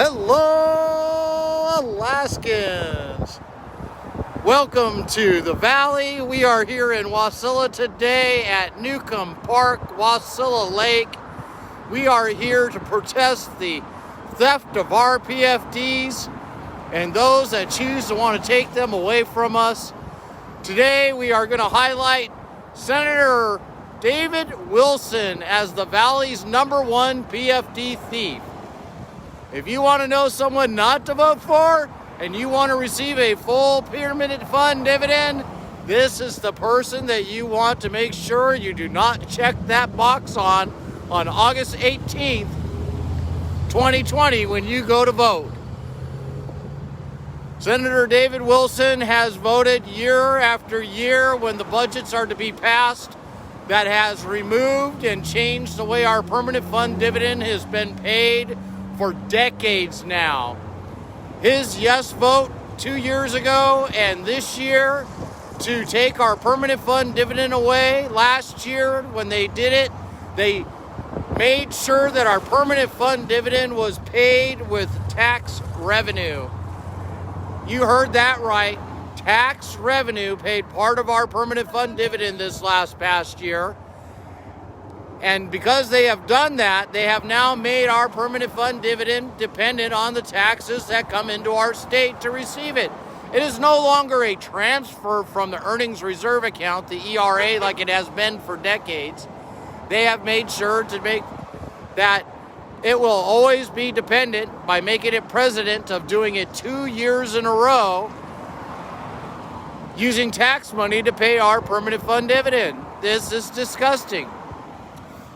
Hello, Alaskans! Welcome to the Valley. We are here in Wasilla today at Newcomb Park, Wasilla Lake. We are here to protest the theft of our PFDs and those that choose to want to take them away from us. Today we are going to highlight Senator David Wilson as the Valley's #1 PFD thief. If you want to know someone not to vote for and you want to receive a full pyramid fund dividend, this is the person that you want to make sure you do not check that box on August 18th, 2020 when you go to vote. Senator David Wilson has voted year after year when the budgets are to be passed that has removed and changed the way our permanent fund dividend has been paid for decades now. His yes vote 2 years ago and this year to take our permanent fund dividend away. Last year when they did it, they made sure that our permanent fund dividend was paid with tax revenue. You heard that right. Tax revenue paid part of our permanent fund dividend this past year. And because they have done that, they have now made our permanent fund dividend dependent on the taxes that come into our state to receive it. It is no longer a transfer from the earnings reserve account, the ERA, like it has been for decades. They have made sure to make that it will always be dependent by making it precedent of doing it 2 years in a row using tax money to pay our permanent fund dividend. This is disgusting.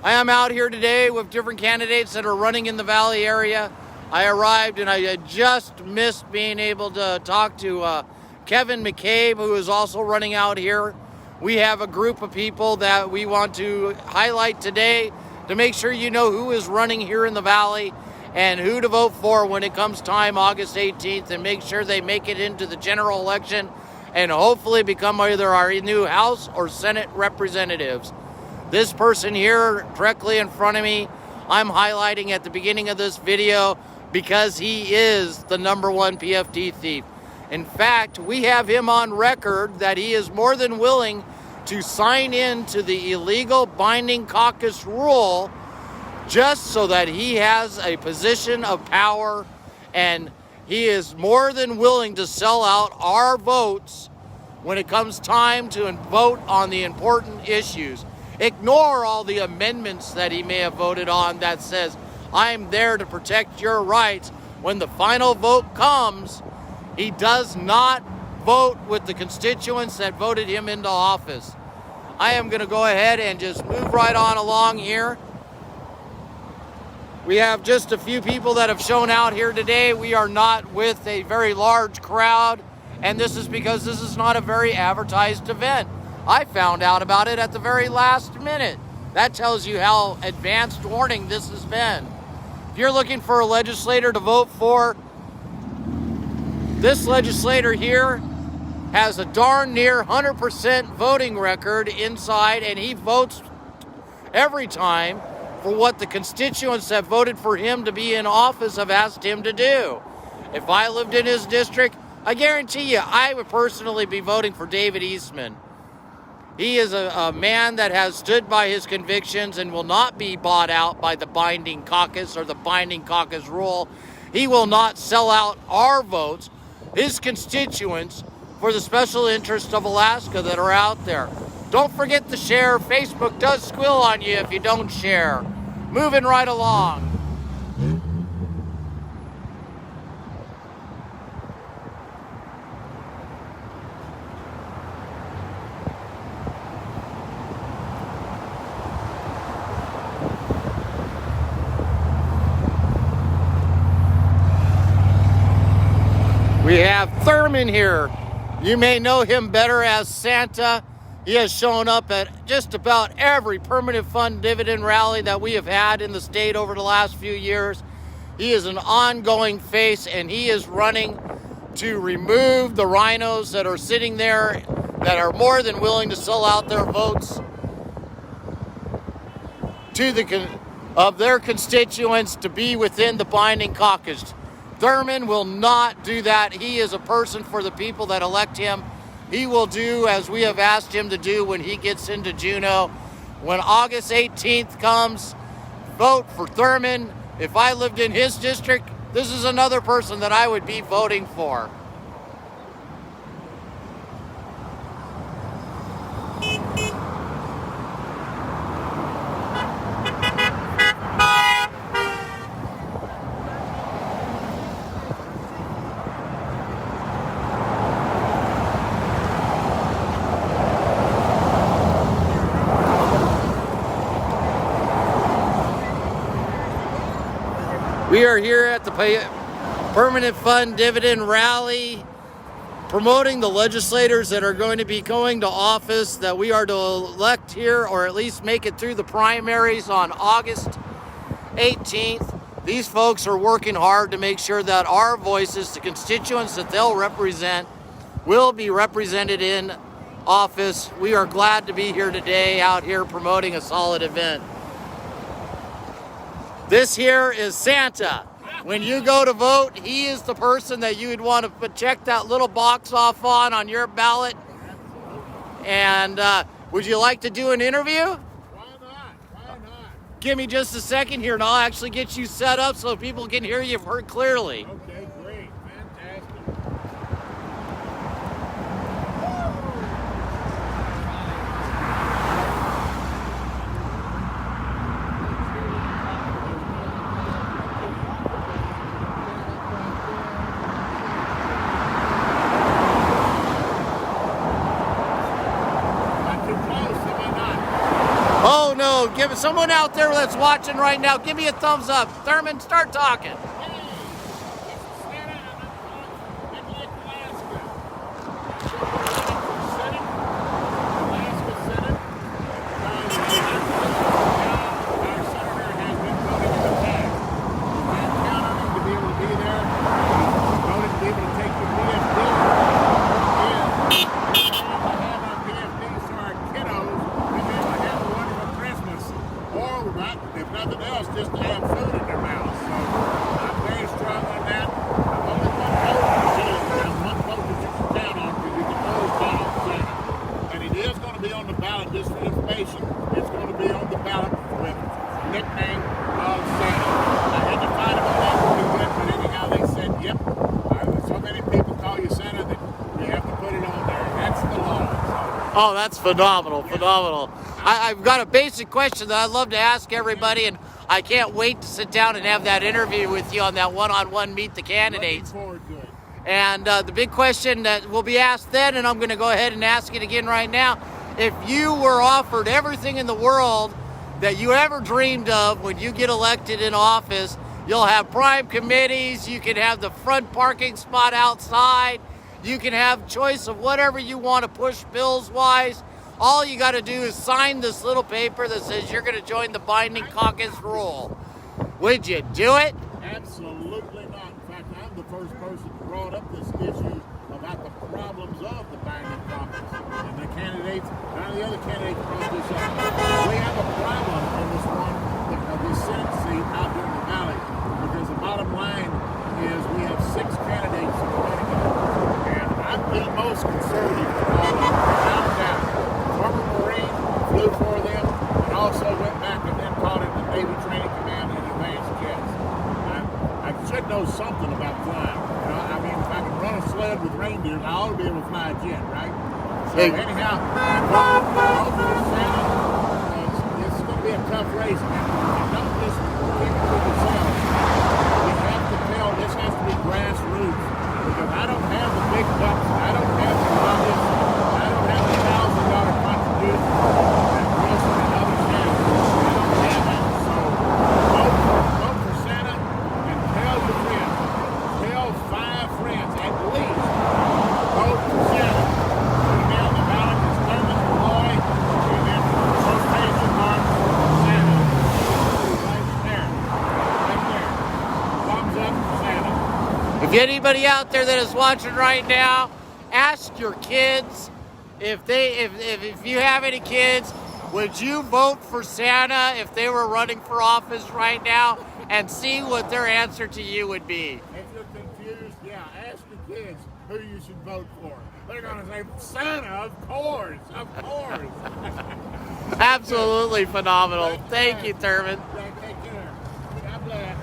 I am out here today with different candidates that are running in the Valley area. I arrived and I had just missed being able to talk to Kevin McCabe, who is also running out here. We have a group of people that we want to highlight today to make sure you know who is running here in the Valley and who to vote for when it comes time August 18th, and make sure they make it into the general election and hopefully become either our new House or Senate representatives. This person here directly in front of me, I'm highlighting at the beginning of this video because he is the #1 PFD thief. In fact, we have him on record that he is more than willing to sign in to the illegal binding caucus rule just so that he has a position of power, and he is more than willing to sell out our votes when it comes time to vote on the important issues. Ignore all the amendments that he may have voted on that says, I'm there to protect your rights. When the final vote comes, he does not vote with the constituents that voted him into office. I am going to go ahead and just move right on along here. We have just a few people that have shown out here today. We are not with a very large crowd, and this is because this is not a very advertised event. I found out about it at the very last minute. That tells you how advanced warning this has been. If you're looking for a legislator to vote for, this legislator here has a darn near 100% voting record inside, and he votes every time for what the constituents that voted for him to be in office have asked him to do. If I lived in his district, I guarantee you I would personally be voting for David Eastman. He is a man that has stood by his convictions and will not be bought out by the binding caucus or the binding caucus rule. He will not sell out our votes, his constituents, for the special interests of Alaska that are out there. Don't forget to share. Facebook does squeal on you if you don't share. Moving right along. We have Thurman here. You may know him better as Santa. He has shown up at just about every permanent fund dividend rally that we have had in the state over the last few years. He is an ongoing face, and he is running to remove the rhinos that are sitting there that are more than willing to sell out their votes to of their constituents to be within the binding caucus. Thurman will not do that. He is a person for the people that elect him. He will do as we have asked him to do when he gets into Juneau. When August 18th comes, vote for Thurman. If I lived in his district, this is another person that I would be voting for. We are here at the Permanent Fund Dividend Rally, promoting the legislators that are going to be going to office that we are to elect here, or at least make it through the primaries on August 18th. These folks are working hard to make sure that our voices, the constituents that they'll represent, will be represented in office. We are glad to be here today, out here promoting a solid event. This here is Santa. When you go to vote, he is the person that you would want to check that little box off on your ballot. And would you like to do an interview? Why not? Why not? Give me just a second here and I'll actually get you set up so people can hear you clearly. Okay, great. Fantastic. Oh no, give it someone out there that's watching right now, give me a thumbs up. Thurman, start talking. Hey, this is Santa, and I'm calling from Alaska. Senate, Alaska Senate. Our senator has been voting in the past. You can't count on him to be able to be there. He's voted to be able to take the PFD. And have our PFD so our kiddos can be able to have a wonderful Christmas. Or, if nothing else, just to have food in their mouths. So I'm very strong on that. I'm only one vote that you can count on because you can always count on Santa. And it is going to be on the ballot, just for information. It's going to be on the ballot with nickname of Santa. I had to find them on that pretty good, but anyhow they said, yep, so many people call you Santa that you have to put it on there. That's the law. So, Oh, that's phenomenal, phenomenal. I've got a basic question that I'd love to ask everybody, and I can't wait to sit down and have that interview with you on that one-on-one Meet the Candidates. looking forward to it. And the big question that will be asked then, and I'm going to go ahead and ask it again right now, if you were offered everything in the world that you ever dreamed of when you get elected in office, you'll have prime committees, you can have the front parking spot outside, you can have choice of whatever you want to push bills-wise. All you got to do is sign this little paper that says you're going to join the binding caucus rule. Would you do it? Absolutely not. In fact, I'm the first person who brought up this issue about the problems of the binding caucus. And the candidates, none of the other candidates brought this up. We have a problem in this one, this Senate seat out here in the valley, because the bottom line is we have 6 candidates in Connecticut. And I'm the most conservative of all of them, without a doubt. Former Marine, flew for them, and also went back and then taught in the Navy Training Command and Advanced Jets. I should know something about flying. You know, I mean, if I can run a sled with reindeers, I ought to be able to fly a jet, right? So anyhow, hopefully Santa, this is going to be a tough race. And don't just keep it to yourselves. We have to tell, this has to be grassroots. Because I don't have the big bucks, I don't have the budget, I don't have the $1,000 contribution that Wilson and others have. I don't have that. So vote for Santa and tell your friends. Tell 5 friends at least. Vote for Santa. Put him down the ballot as Thurman and Roy, and then rotation mark Santa. Right there. Right there. Thumbs up for Santa. If anybody out there that is watching right now, ask your kids if you have any kids, would you vote for Santa if they were running for office right now, and see what their answer to you would be. If your should vote for. They're going to say, Santa, of course, of course. Absolutely phenomenal. Thank you, Thurman. Take care. God bless.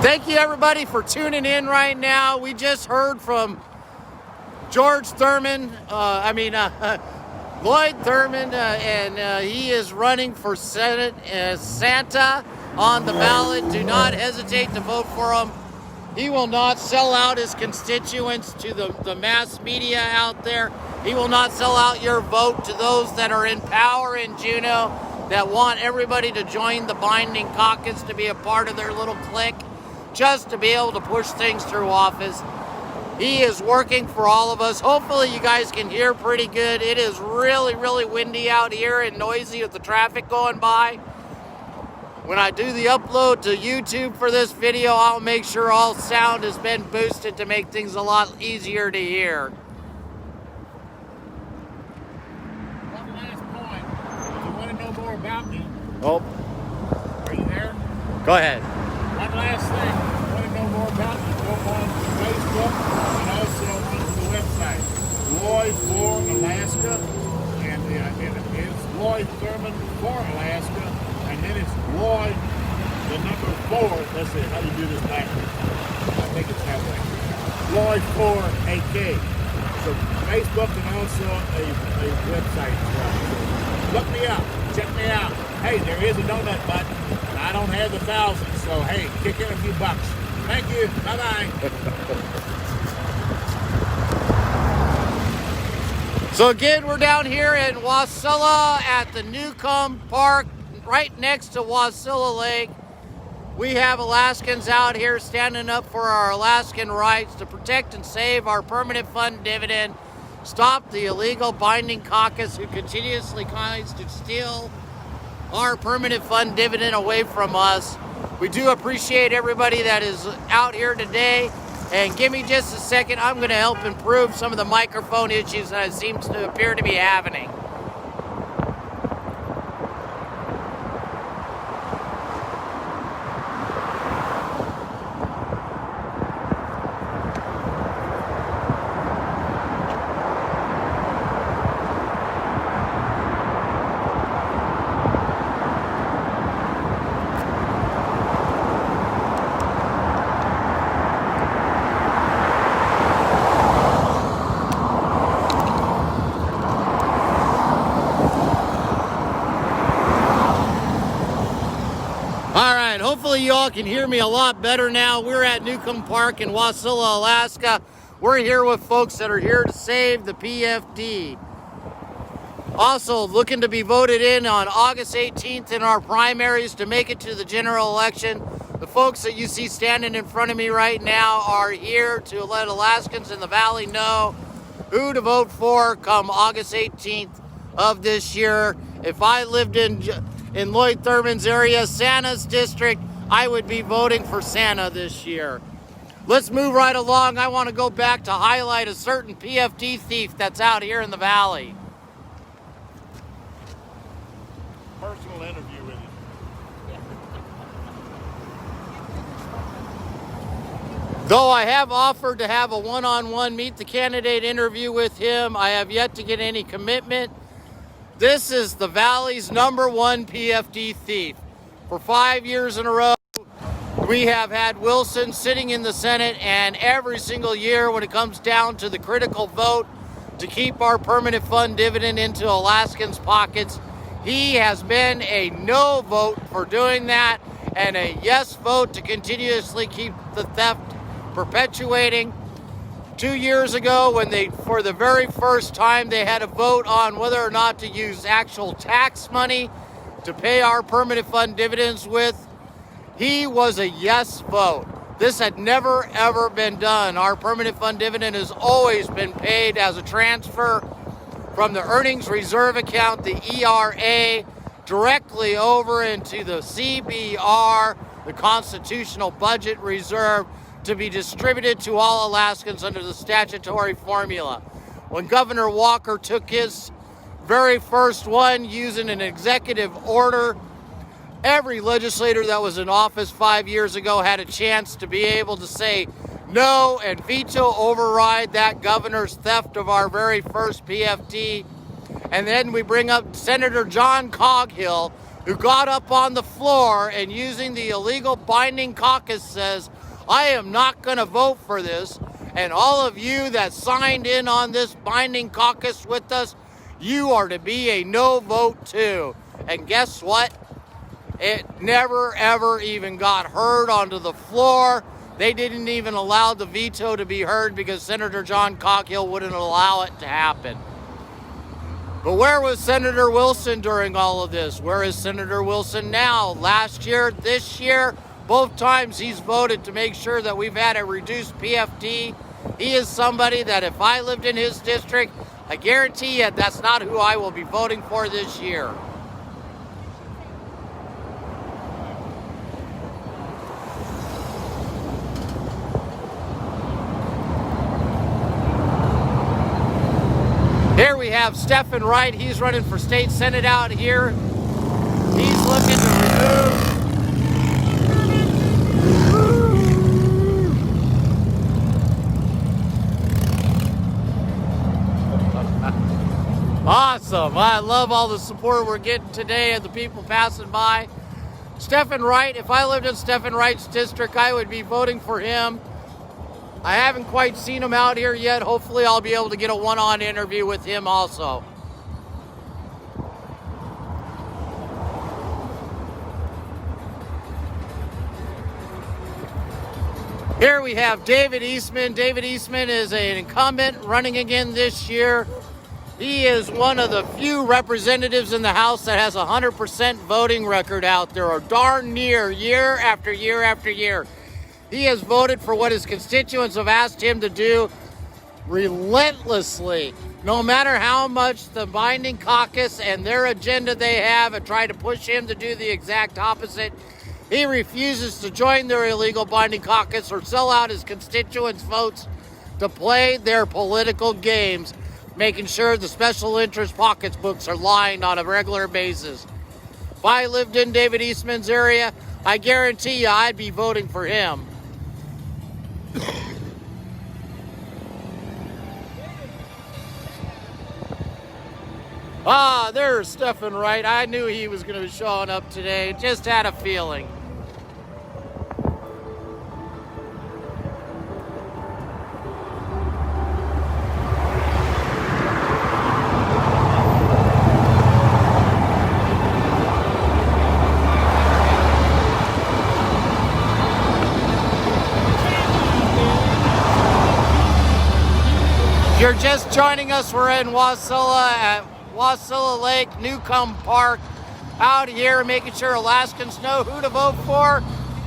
Thank you, everybody, for tuning in right now. We just heard from George Thurman, Lloyd Thurman, and he is running for Senate as Santa on the ballot. Do not hesitate to vote for him. He will not sell out his constituents to the mass media out there. He will not sell out your vote to those that are in power in Juneau, that want everybody to join the binding caucus to be a part of their little clique, just to be able to push things through office. He is working for all of us. Hopefully you guys can hear pretty good. It is really, really windy out here and noisy with the traffic going by. When I do the upload to YouTube for this video, I'll make sure all sound has been boosted to make things a lot easier to hear. One last point. If you want to know more about me, Oh, are you there? go ahead. One last thing. If you want to know more about me, go on Facebook and also on the website. Lloyd for Alaska, and it's Lloyd Thurman for Alaska, and then it's Lloyd, the number 4. Let's see, how do you do this backwards? I think it's that way. Lloyd for AK. So Facebook and also a website as well. So look me up, check me out. Hey, there is a donut button. I don't have the thousands, so hey, kick in a few bucks. Thank you. Bye-bye. So again, we're down here in Wasilla at the Newcomb Park, right next to Wasilla Lake. We have Alaskans out here standing up for our Alaskan rights to protect and save our permanent fund dividend, stop the illegal binding caucus who continuously tries to steal our permanent fund dividend away from us. We do appreciate everybody that is out here today. And give me just a second, I'm going to help improve some of the microphone issues that it seems to appear to be happening. Hopefully you all can hear me a lot better now. We're at Newcomb Park in Wasilla, Alaska. We're here with folks that are here to save the PFD. Also looking to be voted in on August 18th in our primaries to make it to the general election. The folks that you see standing in front of me right now are here to let Alaskans in the Valley know who to vote for come August 18th of this year. If I lived in Lloyd Thurman's area, Santa's district, I would be voting for Santa this year. Let's move right along. I want to go back to highlight a certain PFD thief that's out here in the Valley. Personal interview with him. Though I have offered to have a one-on-one meet the candidate interview with him, I have yet to get any commitment. This is the Valley's #1 PFD thief. For 5 years in a row, we have had Wilson sitting in the Senate, and every single year when it comes down to the critical vote to keep our permanent fund dividend into Alaskans' pockets. He has been a no vote for doing that and a yes vote to continuously keep the theft perpetuating. 2 years ago, when they, for the very first time, they had a vote on whether or not to use actual tax money to pay our permanent fund dividends with, he was a yes vote. This had never, ever been done. Our permanent fund dividend has always been paid as a transfer from the earnings reserve account, the ERA, directly over into the CBR, the Constitutional Budget Reserve, to be distributed to all Alaskans under the statutory formula. When Governor Walker took his very first one using an executive order, every legislator that was in office 5 years ago had a chance to be able to say no and veto override that governor's theft of our very first PFD. And then we bring up Senator John Coghill, who got up on the floor and using the illegal binding caucus says, I am not going to vote for this. And all of you that signed in on this binding caucus with us, you are to be a no vote too. And guess what? It never, ever even got heard onto the floor. They didn't even allow the veto to be heard because Senator John Coghill wouldn't allow it to happen. But where was Senator Wilson during all of this? Where is Senator Wilson now? Last year, this year, both times he's voted to make sure that we've had a reduced PFD. He is somebody that if I lived in his district, I guarantee you that's not who I will be voting for this year. Here we have Stephen Wright. He's running for state senate out here. He's looking to remove. Awesome. I love all the support we're getting today and the people passing by. Stephen Wright, if I lived in Stephen Wright's district, I would be voting for him. I haven't quite seen him out here yet. Hopefully I'll be able to get a one-on interview with him also. Here we have David Eastman. David Eastman is an incumbent running again this year. He is one of the few representatives in the House that has a 100% voting record out there, or darn near, year after year after year. He has voted for what his constituents have asked him to do relentlessly. No matter how much the binding caucus and their agenda they have tried to push him to do the exact opposite, he refuses to join their illegal binding caucus or sell out his constituents' votes to play their political games, making sure the special interest pocketbooks are lined on a regular basis. If I lived in David Eastman's area, I guarantee you I'd be voting for him. There's Stephen Wright. I knew he was going to be showing up today. Just had a feeling. If you're just joining us, we're in Wasilla at Wasilla Lake, Newcomb Park, out here making sure Alaskans know who to vote for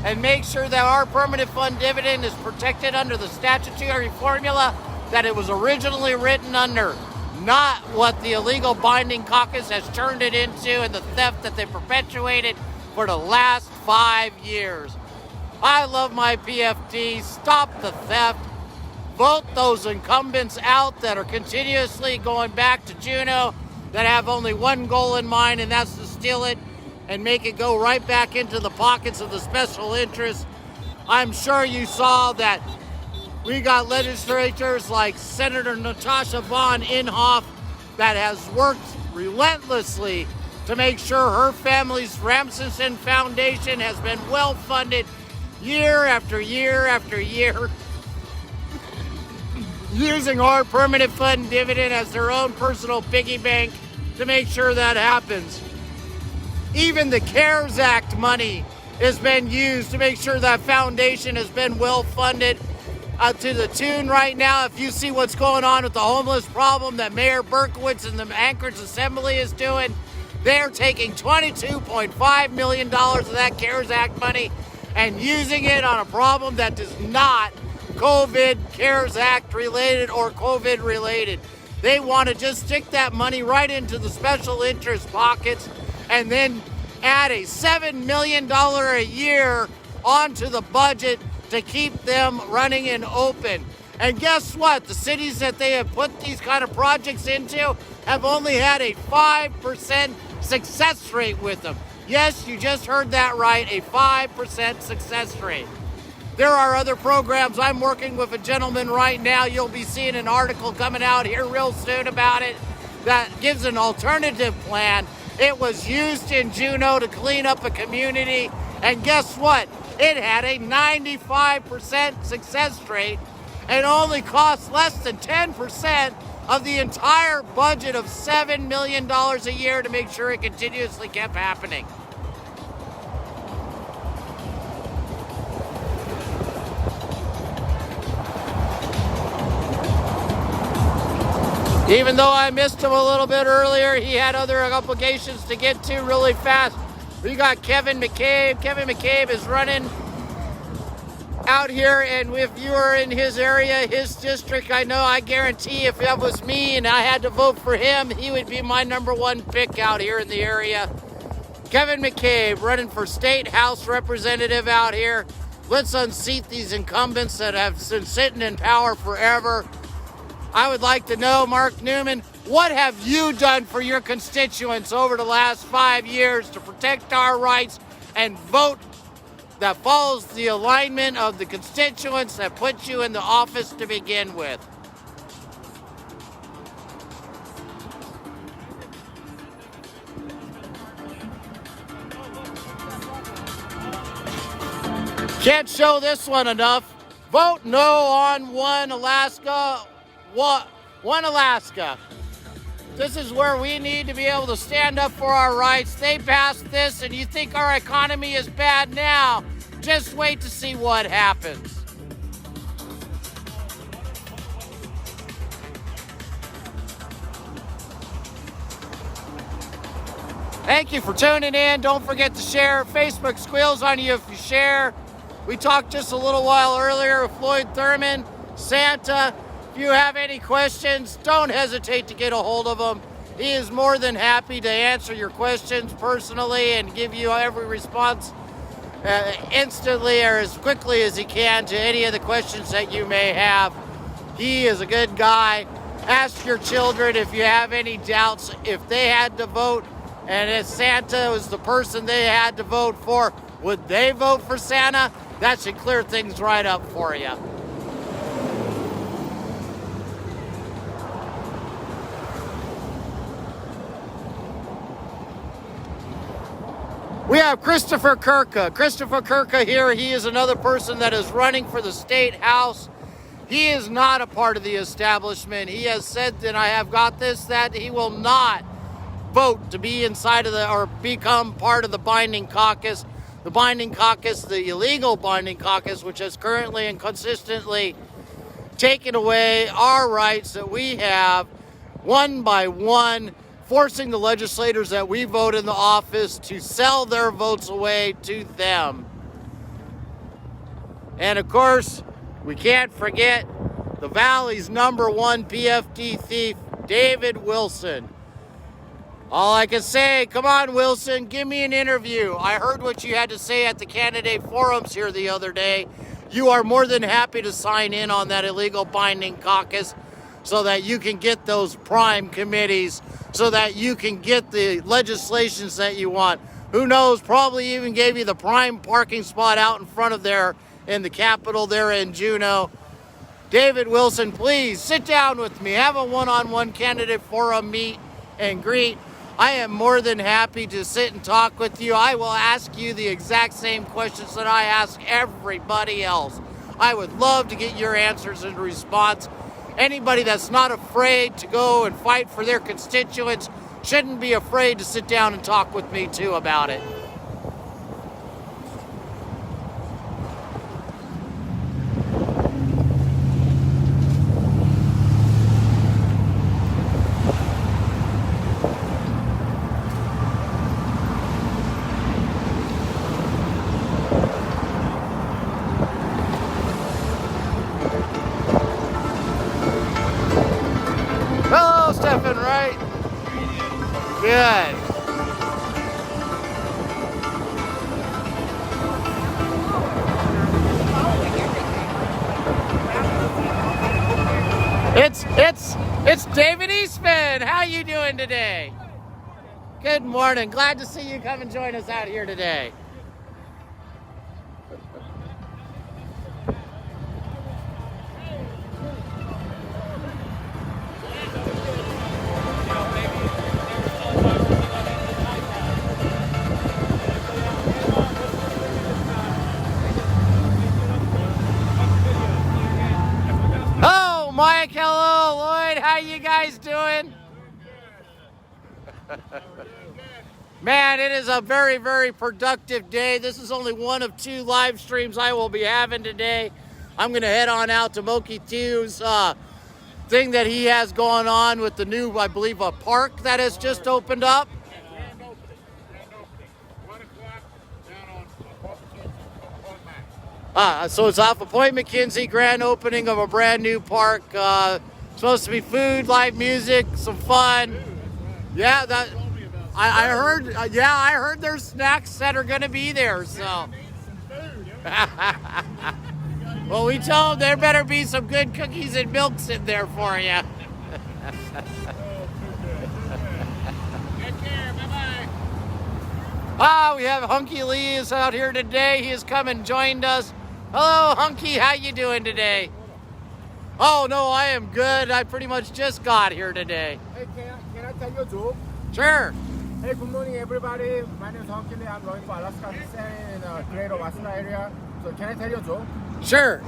and make sure that our permanent fund dividend is protected under the statutory formula that it was originally written under, not what the illegal binding caucus has turned it into and the theft that they perpetuated for the last 5 years. I love my PFD. Stop the theft. Vote those incumbents out that are continuously going back to Juneau, that have only one goal in mind, and that's to steal it and make it go right back into the pockets of the special interests. I'm sure you saw that we got legislators like Senator Natasha Von Inhofe that has worked relentlessly to make sure her family's Ramsison Foundation has been well funded year after year after year. using our permanent fund dividend as their own personal piggy bank to make sure that happens. Even the CARES Act money has been used to make sure that foundation has been well funded to the tune right now. If you see what's going on with the homeless problem that Mayor Berkowitz and the Anchorage Assembly is doing, they're taking $22.5 million of that CARES Act money and using it on a problem that is not COVID, CARES Act related or COVID related. They want to just stick that money right into the special interest pockets and then add a $7 million a year onto the budget to keep them running and open. And guess what? The cities that they have put these kind of projects into have only had a 5% success rate with them. Yes, you just heard that right, a 5% success rate. There are other programs. I'm working with a gentleman right now. You'll be seeing an article coming out here real soon about it that gives an alternative plan. It was used in Juneau to clean up a community, and guess what? It had a 95% success rate and only cost less than 10% of the entire budget of $7 million a year to make sure it continuously kept happening. Even though I missed him a little bit earlier, he had other obligations to get to really fast. We got Kevin McCabe. Kevin McCabe is running out here, and if you are in his area, his district, I guarantee if that was me and I had to vote for him, he would be my number one pick out here in the area. Kevin McCabe running for State House Representative out here. Let's unseat these incumbents that have been sitting in power forever. I would like to know, Mark Newman, what have you done for your constituents over the last 5 years to protect our rights and vote that follows the alignment of the constituents that put you in the office to begin with? Can't show this one enough. Vote no on One Alaska. One Alaska. This is where we need to be able to stand up for our rights. They passed this, and you think our economy is bad now. Just wait to see what happens. Thank you for tuning in. Don't forget to share. Facebook squeals on you if you share. We talked just a little while earlier with Floyd Thurman, Santa. If you have any questions, don't hesitate to get a hold of him. He is more than happy to answer your questions personally and give you every response instantly or as quickly as he can to any of the questions that you may have. He is a good guy. Ask your children if you have any doubts. If they had to vote and if Santa was the person they had to vote for, would they vote for Santa? That should clear things right up for you. We have Christopher Kirka. Christopher Kirka here, he is another person that is running for the State House. He is not a part of the establishment. He has said, and I have got this, that he will not vote to be inside of or become part of the binding caucus. The binding caucus, the illegal binding caucus, which has currently and consistently taken away our rights that we have one by one, forcing the legislators that we vote in the office to sell their votes away to them. And of course, we can't forget the Valley's number one PFD thief, David Wilson. All I can say, come on, Wilson, give me an interview. I heard what you had to say at the candidate forums here the other day. You are more than happy to sign in on that illegal binding caucus so that you can get those prime committees, so that you can get the legislations that you want. Who knows, probably even gave you the prime parking spot out in front of there in the Capitol there in Juneau. David Wilson, please sit down with me. Have a one-on-one candidate forum meet and greet. I am more than happy to sit and talk with you. I will ask you the exact same questions that I ask everybody else. I would love to get your answers and response. Anybody that's not afraid to go and fight for their constituents shouldn't be afraid to sit down and talk with me too about it. Hello, Stephen, right? Good. It's David Eastman. How you doing today? Good morning. Glad to see you come and join us out here today. Oh, Mike, hello, Lloyd. How you guys doing? Man, it is a very, very productive day. This is only one of 2 live streams I will be having today. I'm going to head on out to Moki 2's thing that he has going on with the new, I believe, a park that has just opened up. Grand opening. 1 o'clock down on Point Mac. So it's off of Point McKenzie, grand opening of a brand new park. Supposed to be food, live music, some fun. Yeah, that I heard. I heard there's snacks that are going to be there. So, well, we told them there better be some good cookies and milk sitting there for you. Take care. Bye-bye. We have Hunky Lee is out here today. He has come and joined us. Hello, Hunky. How you doing today? Oh, no, I am good. I pretty much just got here today. Hey, can I tell you a joke? Sure. Hey, good morning, everybody. My name is Hunky Lee. I'm going for Alaska in the greater Wasilla area. So can I tell you a joke? Sure.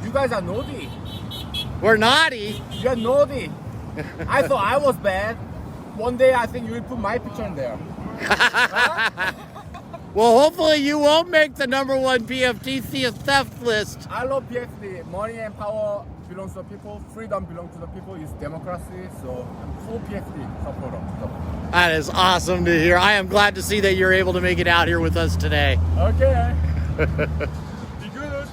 You guys are naughty. We're naughty. You're naughty. I thought I was bad. One day I think you will put my picture in there. Well, hopefully you won't make the number 1 PFD theft list. I love PFD. Money and power belongs to the people. Freedom belongs to the people. It's democracy. So I'm full PFD supporter. That is awesome to hear. I am glad to see that you're able to make it out here with us today. Okay. Be good.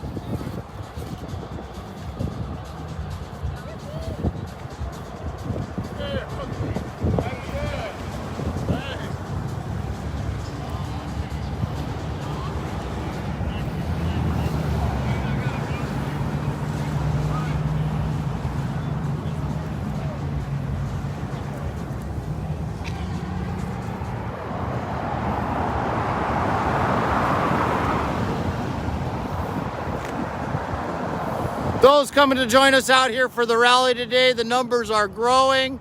Those coming to join us out here for the rally today, the numbers are growing.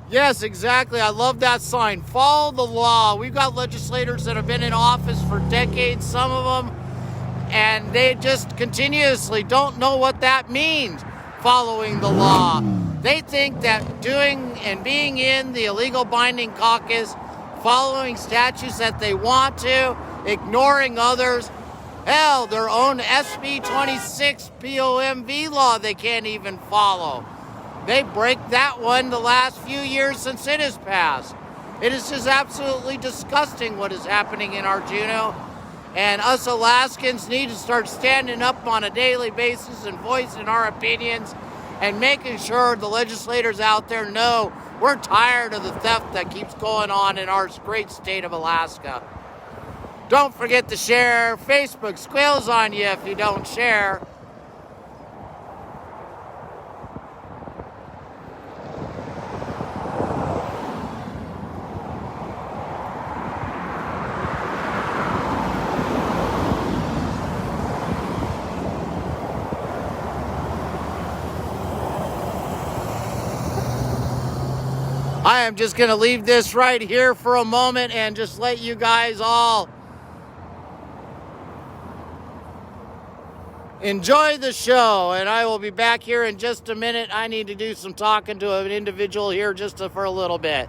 Yes, exactly. I love that sign. Follow the law. We've got legislators that have been in office for decades, some of them, and they just continuously don't know what that means, following the law. They think that doing and being in the illegal binding caucus, following statutes that they want to, ignoring others, hell, their own SB 26 POMV law they can't even follow. They break that one the last few years since it has passed. It is just absolutely disgusting what is happening in our Juneau. And us Alaskans need to start standing up on a daily basis and voicing our opinions and making sure the legislators out there know we're tired of the theft that keeps going on in our great state of Alaska. Don't forget to share. Facebook squeals on you if you don't share. I am just going to leave this right here for a moment and just let you guys all Enjoy the show, and I will be back here in just a minute. I need to do some talking to an individual here just for a little bit.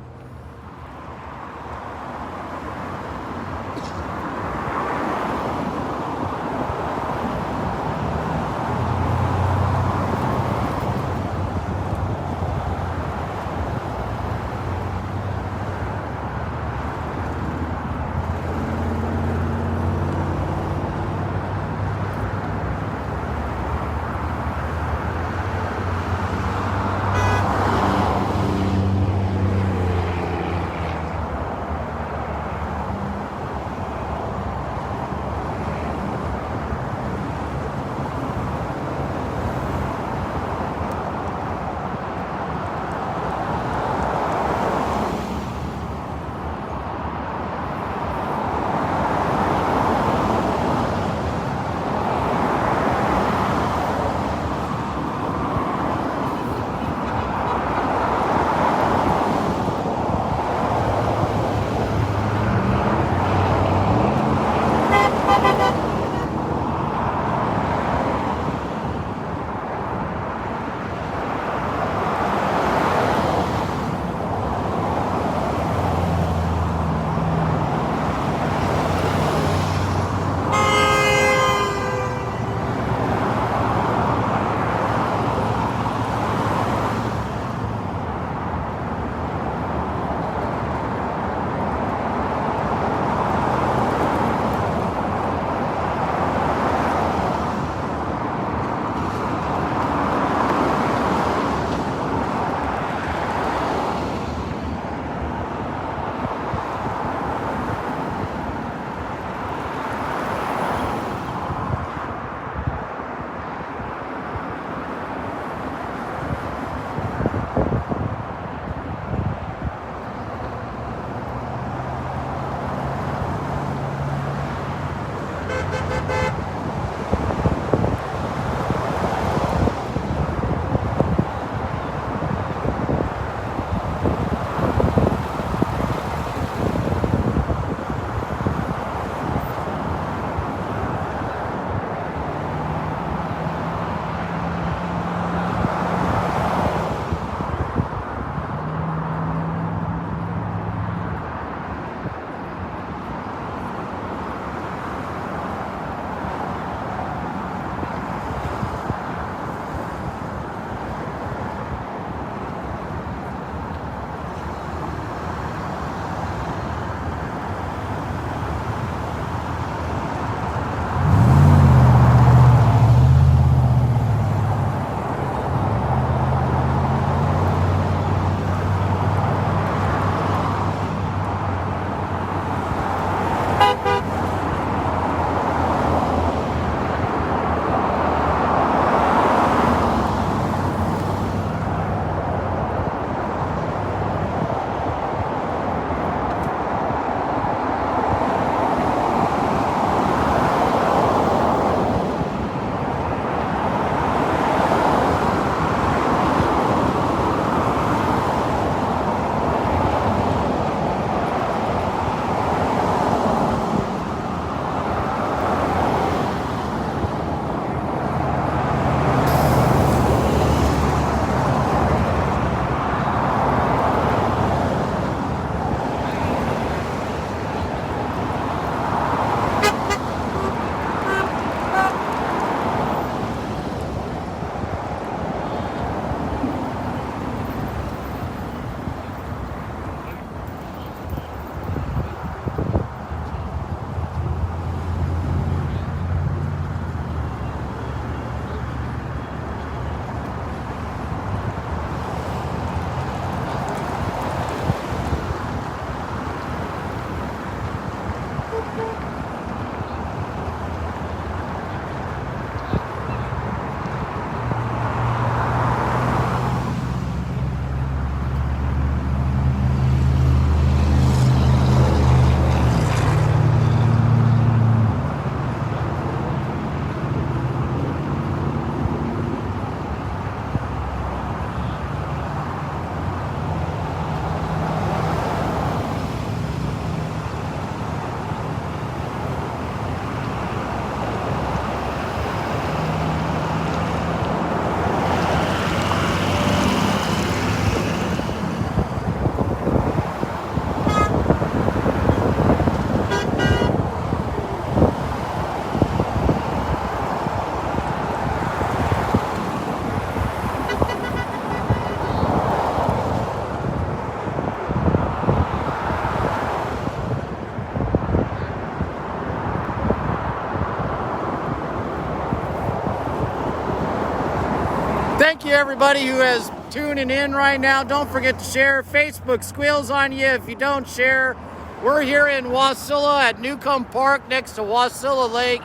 Thank you, everybody who is tuning in right now. Don't forget to share. Facebook squeals on you if you don't share. We're here in Wasilla at Newcomb Park next to Wasilla Lake.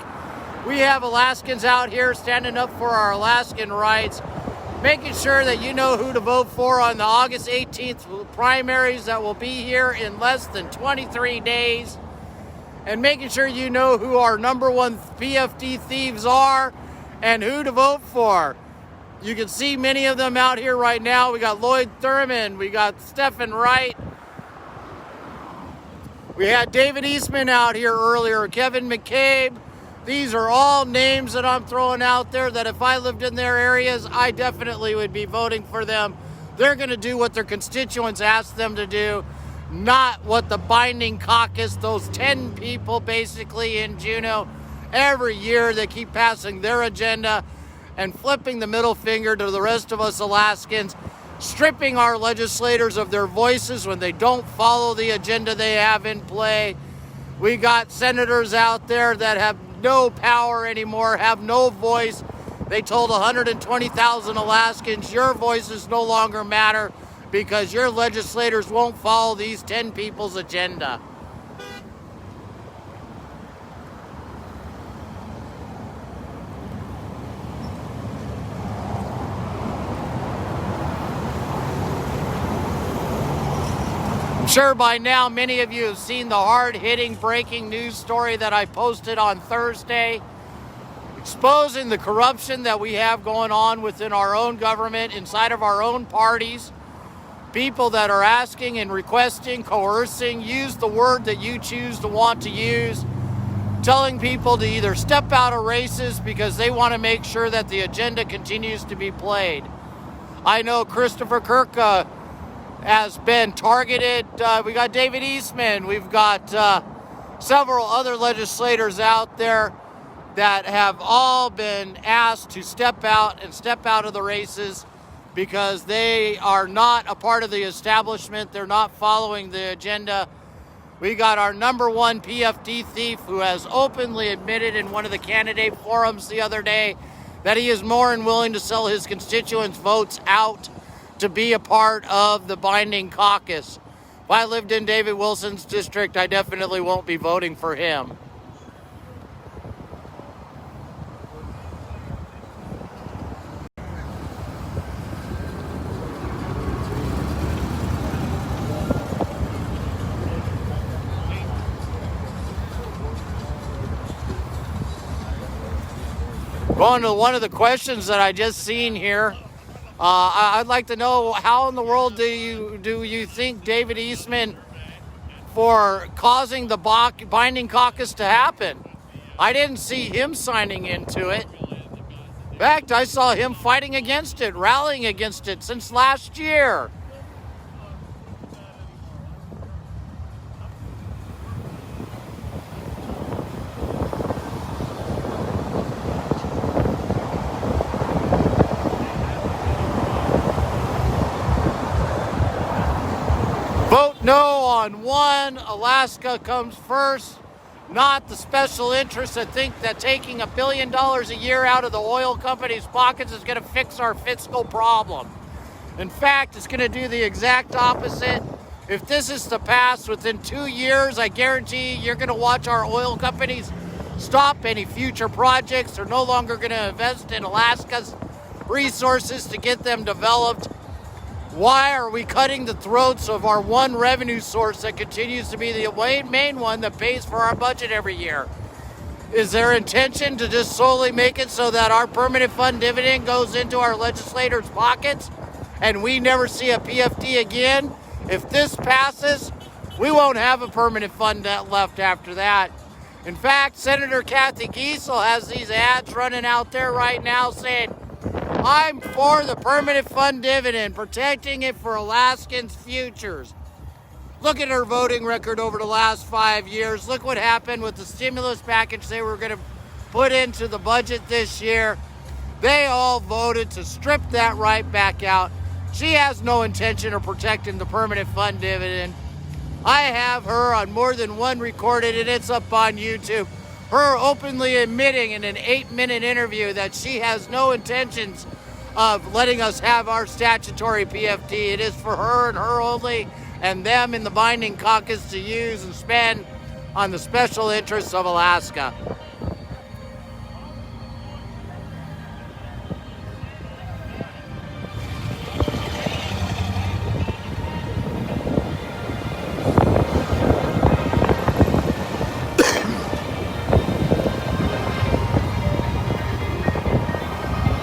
We have Alaskans out here standing up for our Alaskan rights, making sure that you know who to vote for on the August 18th primaries that will be here in less than 23 days, and making sure you know who our number one PFD thieves are and who to vote for. You can see many of them out here right now. We got Lloyd Thurman, we got Stephen Wright, we had David Eastman out here earlier, Kevin McCabe. These are all names that I'm throwing out there that if I lived in their areas, I definitely would be voting for them. They're going to do what their constituents ask them to do, not what the binding caucus, those 10 people basically in Juneau, every year they keep passing their agenda and flipping the middle finger to the rest of us Alaskans, stripping our legislators of their voices when they don't follow the agenda they have in play. We got senators out there that have no power anymore, have no voice. They told 120,000 Alaskans, your voices no longer matter because your legislators won't follow these 10 people's agenda. I'm sure by now many of you have seen the hard-hitting breaking news story that I posted on Thursday, exposing the corruption that we have going on within our own government, inside of our own parties. People that are asking and requesting, coercing, use the word that you choose to want to use, telling people to either step out of races because they want to make sure that the agenda continues to be played. I know Christopher Kirk has been targeted. We got David Eastman. We've got several other legislators out there that have all been asked to step out of the races because they are not a part of the establishment. They're not following the agenda. We got our number one PFD thief who has openly admitted in one of the candidate forums the other day that he is more than willing to sell his constituents' votes out to be a part of the binding caucus. If I lived in David Wilson's district, I definitely won't be voting for him. Going to one of the questions that I just seen here, I'd like to know how in the world do you think David Eastman for causing the binding caucus to happen? I didn't see him signing into it. In fact, I saw him fighting against it, rallying against it since last year. Vote no on one. Alaska comes first, not the special interests that think that taking $1 billion a year out of the oil companies' pockets is going to fix our fiscal problem. In fact, it's going to do the exact opposite. If this is to pass within 2 years, I guarantee you're going to watch our oil companies stop any future projects. They're no longer going to invest in Alaska's resources to get them developed. Why are we cutting the throats of our one revenue source that continues to be the main one that pays for our budget every year? Is their intention to just solely make it so that our permanent fund dividend goes into our legislators' pockets and we never see a PFD again? If this passes, we won't have a permanent fund left after that. In fact, Senator Kathy Giesel has these ads running out there right now saying, I'm for the permanent fund dividend, protecting it for Alaskans' futures. Look at her voting record over the last 5 years. Look what happened with the stimulus package they were going to put into the budget this year. They all voted to strip that right back out. She has no intention of protecting the permanent fund dividend. I have her on more than one recorded, and it's up on YouTube. Her openly admitting in an 8-minute interview that she has no intentions of letting us have our statutory PFD. It is for her and her only, and them in the binding caucus to use and spend on the special interests of Alaska.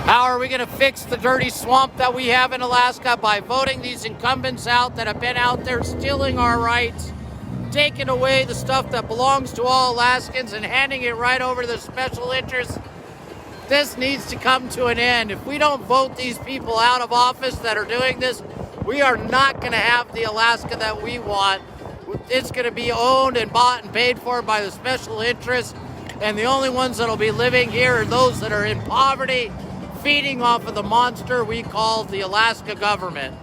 How are we going to fix the dirty swamp that we have in Alaska? By voting these incumbents out that have been out there stealing our rights, taking away the stuff that belongs to all Alaskans and handing it right over to the special interests. This needs to come to an end. If we don't vote these people out of office that are doing this, we are not going to have the Alaska that we want. It's going to be owned and bought and paid for by the special interests, and the only ones that will be living here are those that are in poverty, feeding off of the monster we call the Alaska government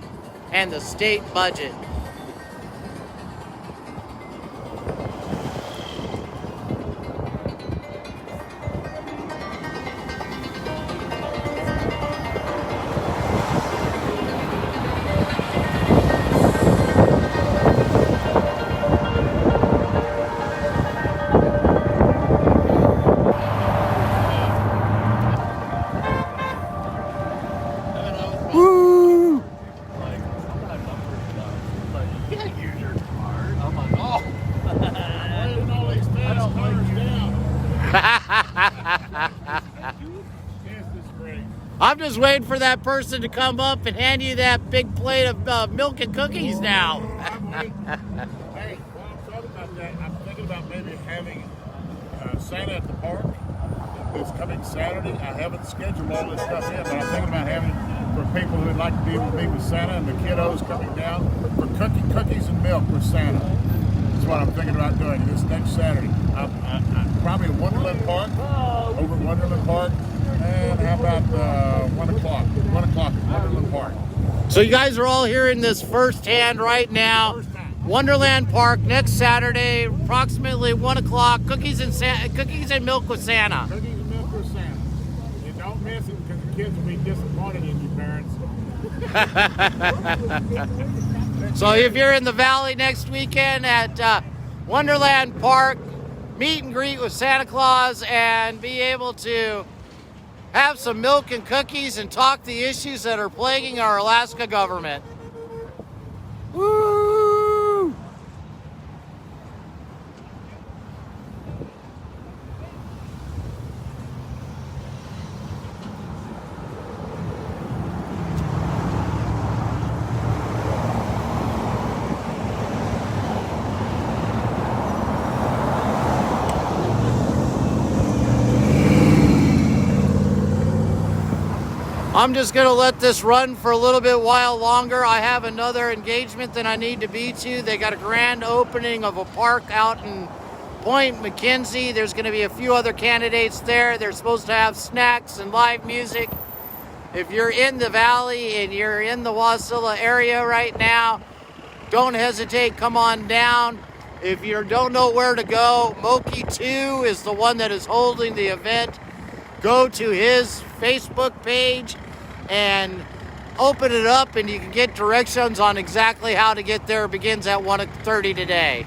and the state budget. I'm just waiting for that person to come up and hand you that big plate of milk and cookies now. Hey, while I'm talking about that, I'm thinking about maybe having Santa at the park this coming Saturday. I haven't scheduled all this stuff yet, but I'm thinking about having for people who'd like to be able to meet with Santa and the kiddos coming down for cookies and milk with Santa. That's what I'm thinking about doing this next Saturday. I'm probably at Wonderland Park, over at Wonderland Park. And how about 1 o'clock? 1 o'clock at Wonderland Park. So you guys are all hearing this firsthand right now. Wonderland Park next Saturday, approximately 1 o'clock. Cookies and milk with Santa. Cookies and milk with Santa. You don't miss it because the kids will be disappointed in you, parents. So if you're in the Valley next weekend at Wonderland Park, meet and greet with Santa Claus and be able to have some milk and cookies and talk the issues that are plaguing our Alaska government. Woo! I'm just going to let this run for a little bit while longer. I have another engagement that I need to be to. They got a grand opening of a park out in Point McKenzie. There's going to be a few other candidates there. They're supposed to have snacks and live music. If you're in the Valley and you're in the Wasilla area right now, don't hesitate. Come on down. If you don't know where to go, Moki 2 is the one that is holding the event. Go to his Facebook page and open it up, and you can get directions on exactly how to get there. It begins at 1:30 today.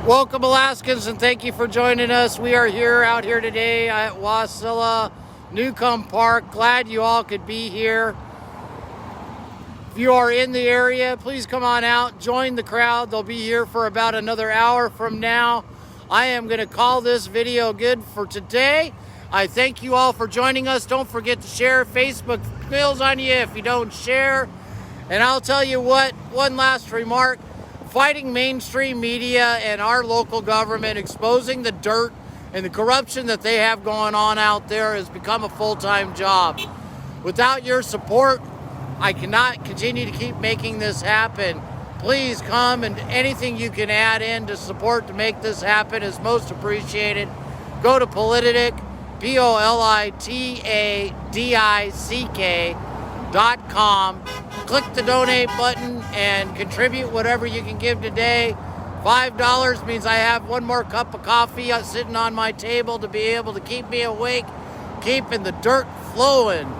Welcome, Alaskans, and thank you for joining us. We are out here today at Wasilla, Newcomb Park. Glad you all could be here. If you are in the area, please come on out, join the crowd. They'll be here for about another hour from now. I am going to call this video good for today. I thank you all for joining us. Don't forget to share. Facebook squeals on you if you don't share. And I'll tell you what, one last remark. Fighting mainstream media and our local government, exposing the dirt and the corruption that they have going on out there has become a full-time job. Without your support, I cannot continue to keep making this happen. Please come, and anything you can add in to support to make this happen is most appreciated. Go to Politidic, POLITADICK.com. Click the donate button and contribute whatever you can give today. $5 means I have one more cup of coffee sitting on my table to be able to keep me awake, keeping the dirt flowing.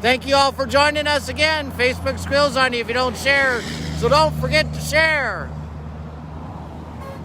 Thank you all for joining us again. Facebook squeals on you if you don't share, so don't forget to share.